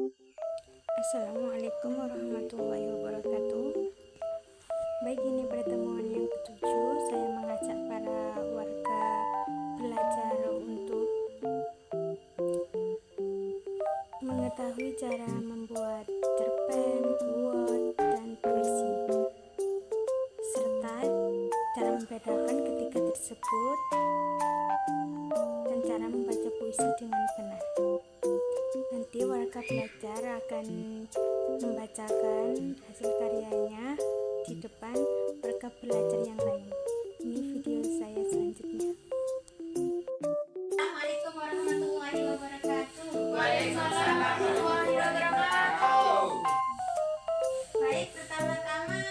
Assalamualaikum warahmatullahi wabarakatuh. Baik, ini pertemuan yang ketujuh. Saya mengajak para warga belajar untuk mengetahui cara membuat cerpen, quote, dan puisi, serta cara membedakan ketiga tersebut dan cara membaca puisi dengan benar. Nanti warga belajar akan membacakan hasil karyanya di depan warga belajar yang lain. Ini video saya selanjutnya. Assalamualaikum warahmatullahi wabarakatuh. Waalaikumsalam warahmatullahi wabarakatuh. Baik, pertama-tama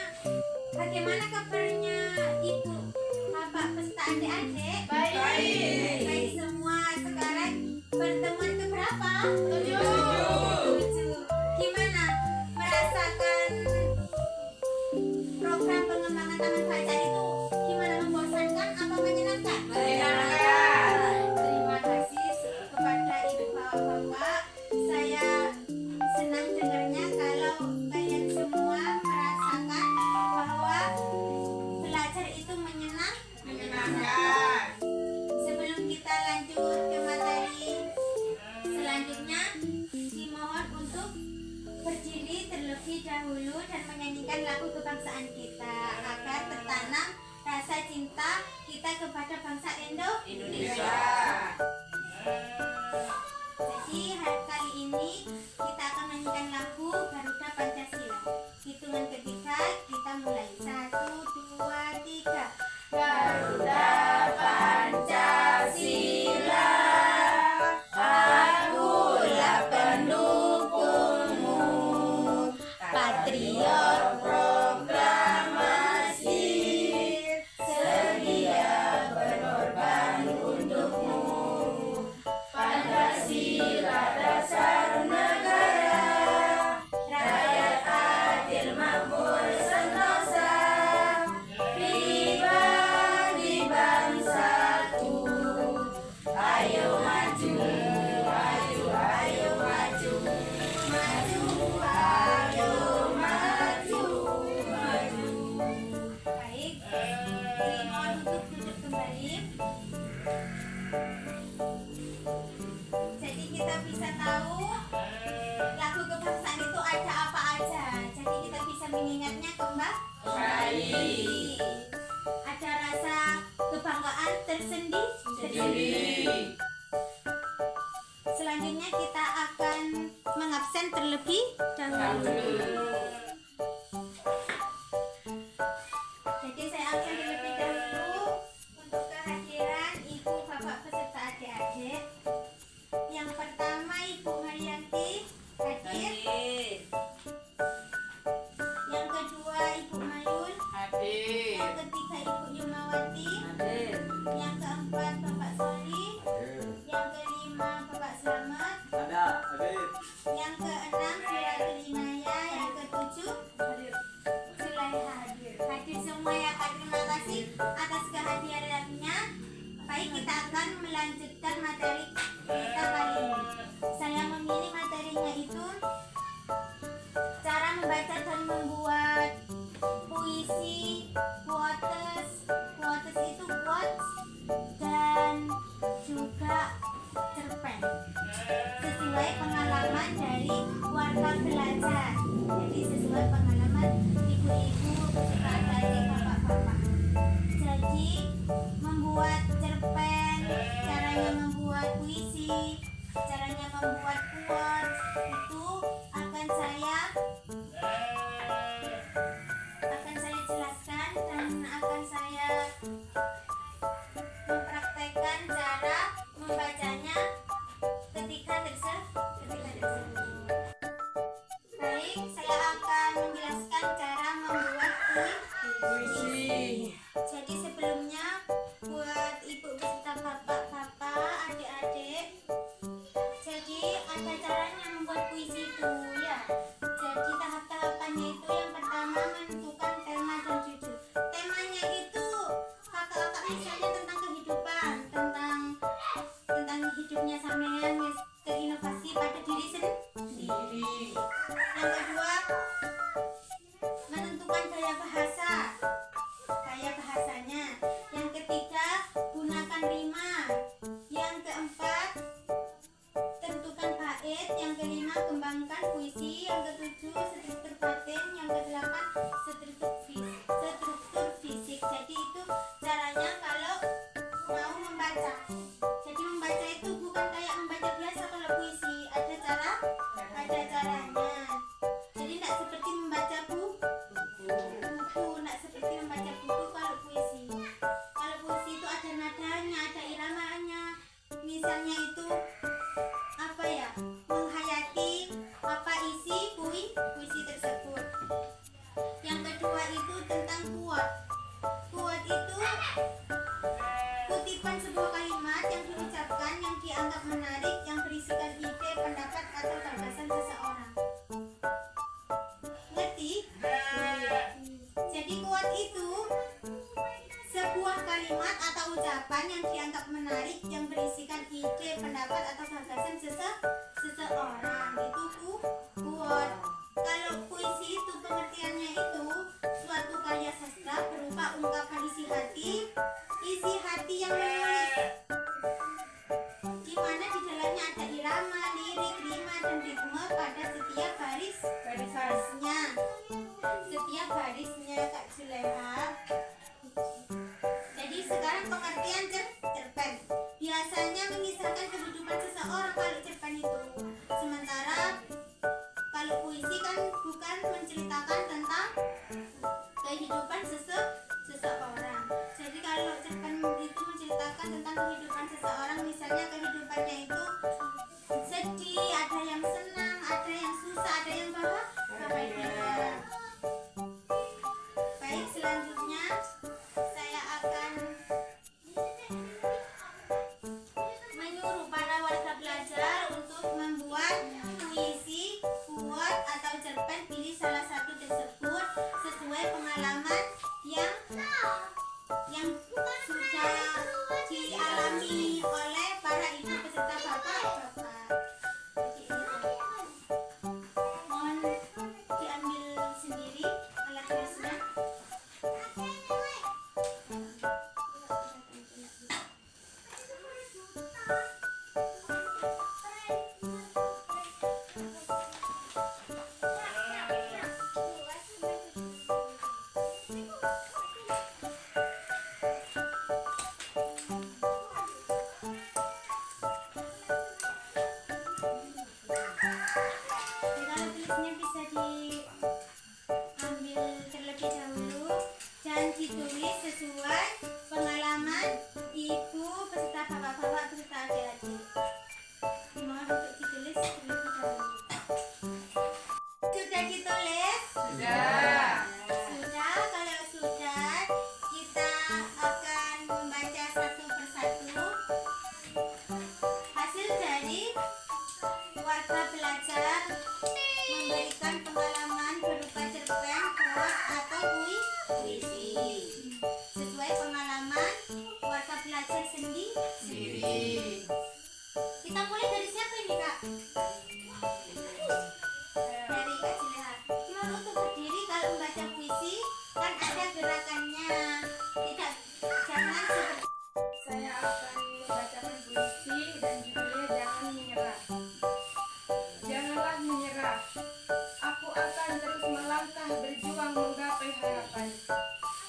bagaimana kabarnya Ibu, Bapak, beserta adik-adik? Baik. Baik semua. Sekarang pertemuan keberapa? 7. Gimana merasakan program pengembangan taman baca itu? Gimana, membosankan apa menyenangkan? Menyenangkan. Terima kasih kepada Ibu Bapak. Saya senang dengarnya kalau kalian semua merasakan bahwa belajar itu menyenangkan. Sebelum kita lanjut ke materi selanjutnya, dimohon untuk berdiri terlebih dahulu dan menyanyikan lagu kebangsaan kita agar tertanam rasa cinta kita kepada bangsa Indonesia. Jadi kali ini kita akan menyanyikan lagu Garuda Pancasila. Hitungan ketiga kita mulai. 1, 2, 3. Garuda Pancasila, akulah pendukungmu, patriot proklamasi, sedia berkorban untukmu. Pancasila dasar negara, rakyat adil makmur sentosa, pribadi bangsaku. Ayo maju, ayo, ayo maju, maju, ayo maju, maju. Baik, dimohon untuk duduk kembali. Jadi kita bisa tahu lagu kebangsaan itu ada apa aja. Jadi kita bisa mengingatnya kembali. Ada rasa kebanggaan tersendiri. Selanjutnya kita akan mengabsen terlebih dahulu. Jadi saya absen terlebih dahulu untuk kehadiran Ibu, Bapak, beserta adik-adik. Yang pertama Ibu Haryanti hadir. Yang kedua Ibu Mayul. Yang ketiga Ibu Yumawati. Yang keempat Bapak Soli. Yang kelima Bapak Slamet. Yang keenam Suratul Inayah. Yang ketujuh Zulaiha hadir semua ya Kak. Terima kasih atas kehadirannya. Baik, kita akan melanjutkan materi kita kali ini. Saya memilih materinya itu cara membaca dan membuat puisi, quotes itu quotes, dan juga cerpen sesuai pengalaman dari warga belajar. Jadi sesuai pengalaman ibu-ibu beserta adik-adik, bapak-bapak. Jadi membuat cerpen, caranya membuat puisi, caranya membuat quotes itu akan saya jelaskan dan akan saya mempraktekkan cara membacanya ketika tersebut. Baik, saya akan menjelaskan cara membuat puisi. Jadi sebelumnya buat ibu beserta bapak-bapak, adik-adik, jadi ada caranya membuat puisi itu ya. Jadi tahap-tahapannya itu yang pertama menentukan tema dan judul. Temanya itu kakak-kakak misalnya tentang kehidupan, tentang hidupnya sampean ke inovasi pada diri sendiri. Yang kedua, menentukan gaya bahasanya. Yang ketiga, gunakan rima. Yang keempat, tentukan bait. Yang kelima, kembangkan puisi. Yang ketujuh, struktur batin. Yang kedelapan, struktur fisik. Jadi itu caranya kalau mau membaca. Jadi membaca itu bukan kayak membaca biasa kalau puisi. Ada caranya. Jadi tidak seperti membaca buku, tidak seperti membaca buku kalau puisi. Kalau puisi itu ada nadanya, ada iramanya. Misalnya itu apa ya? Menghayati apa isi puisi tersebut. Yang kedua itu tentang quote. Quote itu kutipan sebuah kalimat yang diucapkan yang dianggap menarik, yang berisikan ide, pendapat atau gagasan seseorang. Ngerti? Jadi quote itu sebuah kalimat atau ucapan yang dianggap menarik, yang berisikan ide, pendapat atau gagasan seseorang. Itu quote. Kalau puisi itu pengertiannya itu suatu karya sastra berupa ungkapan isi hati yang menulis, di mana di dalamnya ada irama, lirik, rima, dan ritme pada setiap barisnya. Kak Juleha. Jadi sekarang pengertian cerpen. Biasanya mengisahkan kehidupan seseorang kalau cerpen itu. Sementara kalau puisi kan bukan menceritakan tentang kehidupan seseorang. Jadi kalau cerpen itu menceritakan tentang kehidupan seseorang, misalnya kehidupannya itu sedih, ada yang senang, ada yang susah, ada yang bahagia. Baik, selanjutnya saya akan menyuruh para warga belajar untuk membuat puisi, quote atau cerpen. Pilih salah satu tersebut sesuai pengalaman yang sudah dialami oleh para ibu beserta bapak-bapak. Mohon diambil sendiri alat tulisnya. Tulisnya bisa diambil terlebih dahulu dan ditulis sesuai pengalaman ibu beserta bapak-bapak beserta adik-adik. Mohon untuk ditulis terlebih dahulu. Sudah ditulis? Sudah. Sudah. Kalau sudah, kita akan membaca satu persatu hasil dari warga belajar memberikan pengalaman berupa cerpen, quote atau puisi sesuai pengalaman warga belajar sendiri. Kita mulai dari siapa ini, Kak? Dari Kak Juleha. Mohon untuk berdiri kalau membaca puisi, kan ada gerakannya. Jangan seperti Saya akan membacakan puisi dan judulnya Jangan Menyerah. Janganlah menyerah. Aku akan terus melangkah berjuang menggapai harapan.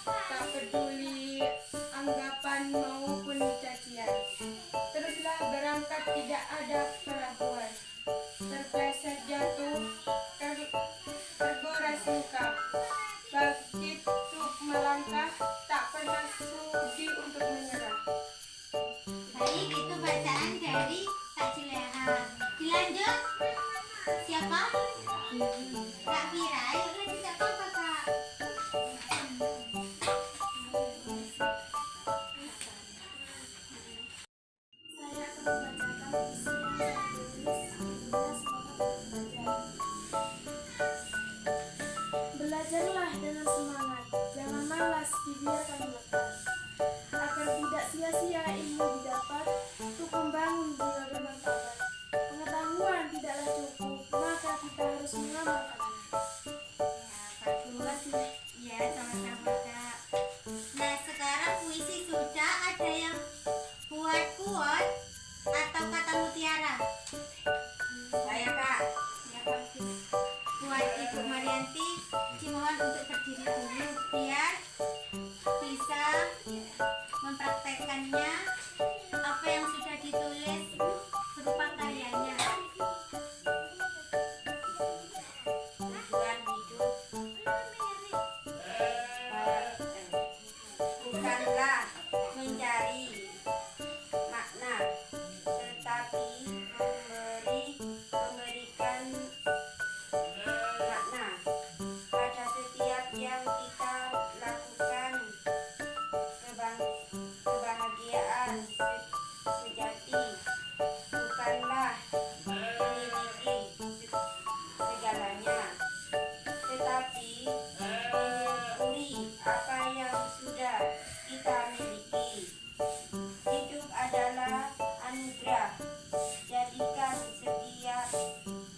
Tak peduli anggapan maupun cacian. Teruslah berangkat, tidak ada keraguan. Terpleset jatuh, tergores luka. Bangkit untuk melangkah, tak pernah sudi untuk menyerah. baik. Itu bacaan dari Kak Juleha. Dilanjut. Siapa? Kak Vira. Ayo lanjut, Kak. Apa, Kak? Saya akan membacakan puisi yang saya tulis. Judulnya Semangat Belajar. Belajarlah dengan semangat, jangan malas dibiarkan lepas. Agar tidak sia-sia ilmu didapat, untuk membangun jiwa bermanfaat. Pengetahuan tidaklah cukup, maka kita harus mengamalkan. Ya, sama-sama Kak. Nah, sekarang puisi sudah ada yang buat quote atau kata mutiara. Saya Kak. Ya, bagus. Buat Ibu Marianti, dimohon untuk berdiri dulu biar bisa mempraktekkannya apa yang sudah ditulis berupa karyanya. Tujuan hidup bukanlah mencari makna, tetapi memberikan makna pada setiap yang kita lakukan. Kebahagiaan sejati bukanlah memiliki segalanya, tetapi menyukuri apa yang sudah kita miliki. Hidup adalah anugerah, jadikan setiap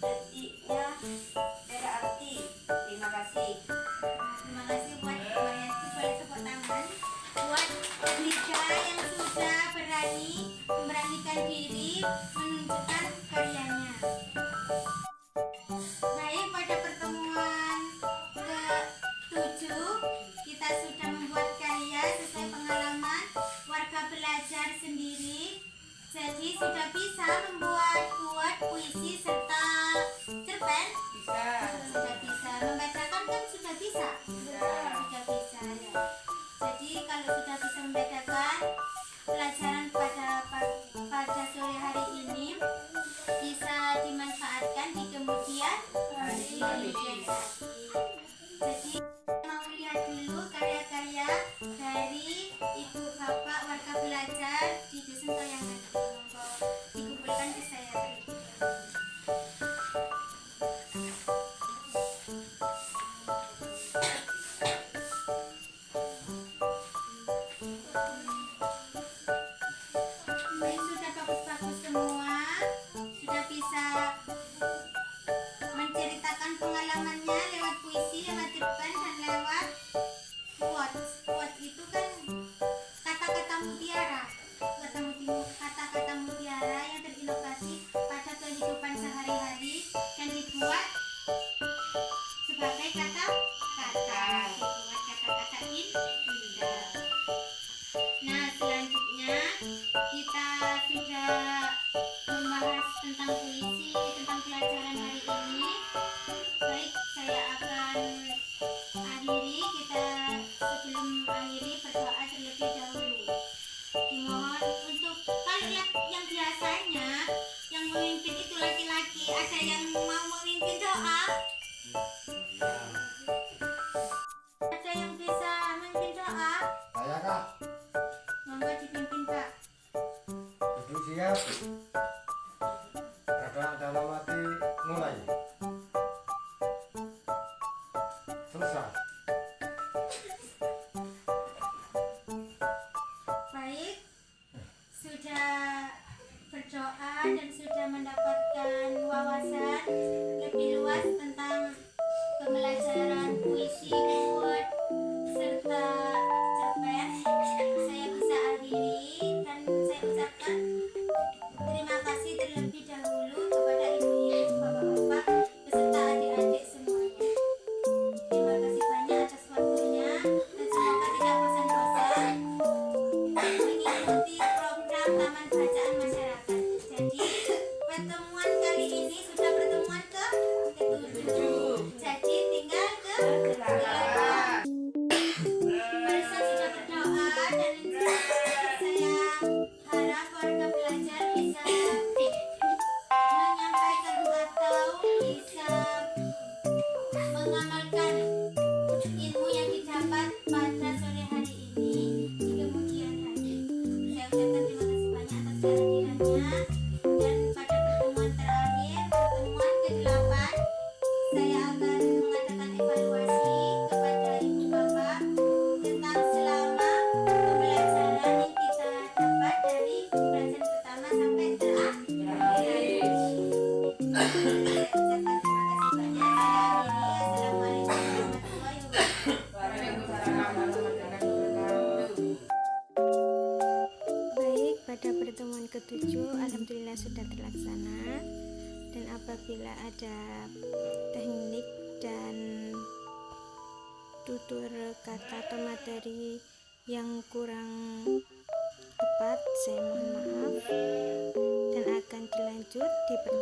detiknya berarti. Terima kasih. Terima kasih buat Ibu Marianti, boleh tepuk tangan buat Rika yang sudah memberanikan diri menunjukkan karyanya. Baik, pada pertemuan ke-7 kita sudah membuat karya sesuai pengalaman warga belajar sendiri. Jadi sudah bisa membuat puisi serta cerpen. Bisa. Sudah bisa membacakan kan sudah bisa. Sudah bisa ya. Jadi kalau sudah bisa membedakan, pelajaran pada sore hari ini bisa dimanfaatkan di kemudian hari. Jadi mau lihat dulu karya-karya dari ibu bapak warga belajar di dusun Toyangan. Monggo dikumpulkan ke saya terlebih dahulu. Baik, sudah bagus-bagus semua. Sudah bisa menceritakan pengalamannya lewat puisi, lewat cerpen, dan lewat quotes. Quotes itu kan kata-kata mutiara. Kata-kata mutiara yang terinovasi pada kehidupan sehari-hari dan dibuat sebagai kata-kata. Dibuat kata-kata indah. Nah, selanjutnya kita sudah membahas tentang puisi, tentang pelajaran hari ini. Baik, saya akan akhiri. Sebelum akhiri berdoa terlebih dahulu. Dimohon untuk kalau yang biasanya yang memimpin itu laki-laki, ada yang mau memimpin doa? Ada yang bisa memimpin doa? Saya Kak, Monggo dipimpin Pak. duduk siap. Berdoa dalam hati mulai. Selesai. Baik, sudah berdoa dan sudah mendapatkan wawasan lebih luas tentang pembelajaran puisi, quote, serta cerpen. Saya bisa akhiri dan saya ucapkan terima kasih terlebih dahulu kepada ibu-ibu, bapak-bapak, beserta adik-adik semuanya. Terima kasih banyak atas waktunya dan semoga tidak bosan-bosan mengikuti program Taman Bacaan Masyarakat. Jadi pertemuan kali ini sudah pertemuan ke-7. Jadi tinggal ke-8. Barusan sudah berdoa dan saya harap warga belajar bisa menyampaikan atau bisa mengamalkan ilmu yang didapat pada sore hari ini di kemudian hari. Saya ucapkan terima kasih banyak atas kehadirannya dan pada pertemuan terakhir, pertemuan ke-8, saya akan mengadakan evaluasi kepada ibu bapak tentang selama pembelajaran yang kita dapat dari pembelajaran pertama sampai terakhir. Saya ucapkan 7 alhamdulillah sudah terlaksana. Dan apabila ada teknik dan tutur kata atau materi yang kurang tepat, saya mohon maaf dan akan dilanjut di pertemuan